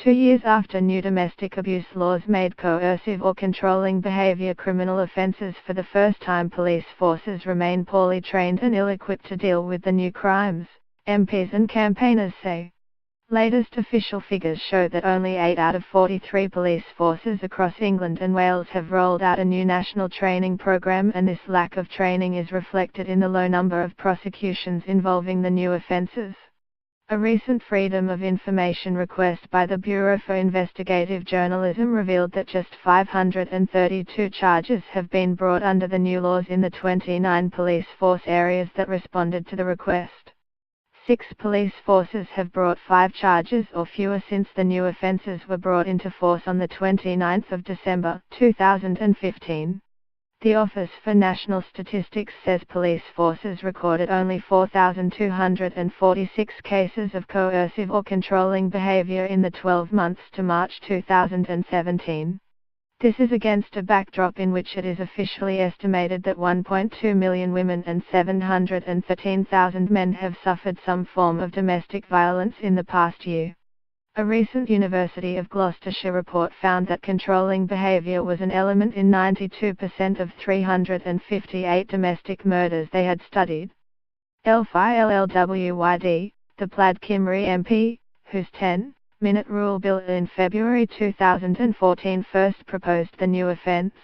2 years after new domestic abuse laws made coercive or controlling behavior criminal offences for the first time, police forces remain poorly trained and ill-equipped to deal with the new crimes, MPs and campaigners say. Latest official figures show that only 8 out of 43 police forces across England and Wales have rolled out a new national training programme, and this lack of training is reflected in the low number of prosecutions involving the new offences. A recent Freedom of Information request by the Bureau for Investigative Journalism revealed that just 532 charges have been brought under the new laws in the 29 police force areas that responded to the request. 6 police forces have brought 5 charges or fewer since the new offences were brought into force on the 29th of December, 2015. The Office for National Statistics says police forces recorded only 4,246 cases of coercive or controlling behavior in the 12 months to March 2017. This is against a backdrop in which it is officially estimated that 1.2 million women and 713,000 men have suffered some form of domestic violence in the past year. A recent University of Gloucestershire report found that controlling behaviour was an element in 92% of 358 domestic murders they had studied. Elfie LLWYD, the Plaid Cymru MP, whose 10-minute rule bill in February 2014 first proposed the new offence,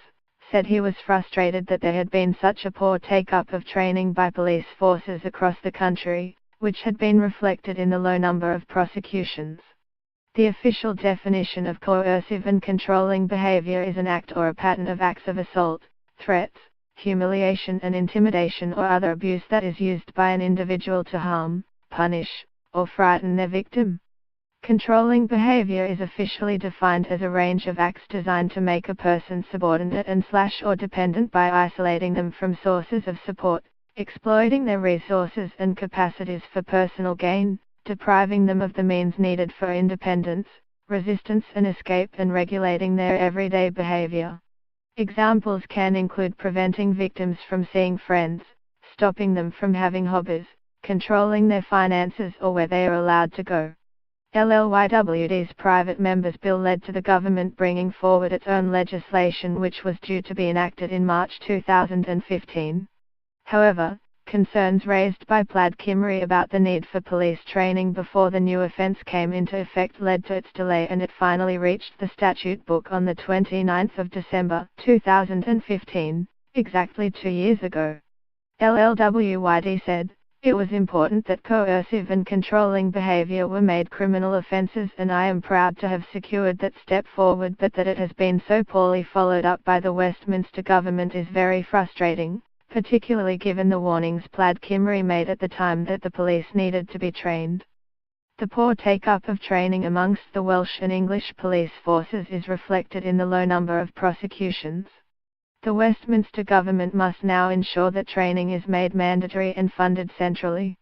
said he was frustrated that there had been such a poor take-up of training by police forces across the country, which had been reflected in the low number of prosecutions. The official definition of coercive and controlling behavior is an act or a pattern of acts of assault, threats, humiliation and intimidation or other abuse that is used by an individual to harm, punish, or frighten their victim. Controlling behavior is officially defined as a range of acts designed to make a person subordinate and or dependent by isolating them from sources of support, exploiting their resources and capacities for personal gain, depriving them of the means needed for independence, resistance and escape, and regulating their everyday behavior. Examples can include preventing victims from seeing friends, stopping them from having hobbies, controlling their finances or where they are allowed to go. LLYWD's private members' bill led to the government bringing forward its own legislation, which was due to be enacted in March 2015. However, concerns raised by Plaid Cymru about the need for police training before the new offence came into effect led to its delay, and it finally reached the statute book on the 29th of December 2015, exactly 2 years ago. LLWYD said, "It was important that coercive and controlling behaviour were made criminal offences, and I am proud to have secured that step forward, but that it has been so poorly followed up by the Westminster government is very frustrating, particularly given the warnings Plaid Cymru made at the time that the police needed to be trained." The poor take-up of training amongst the Welsh and English police forces is reflected in the low number of prosecutions. The Westminster government must now ensure that training is made mandatory and funded centrally.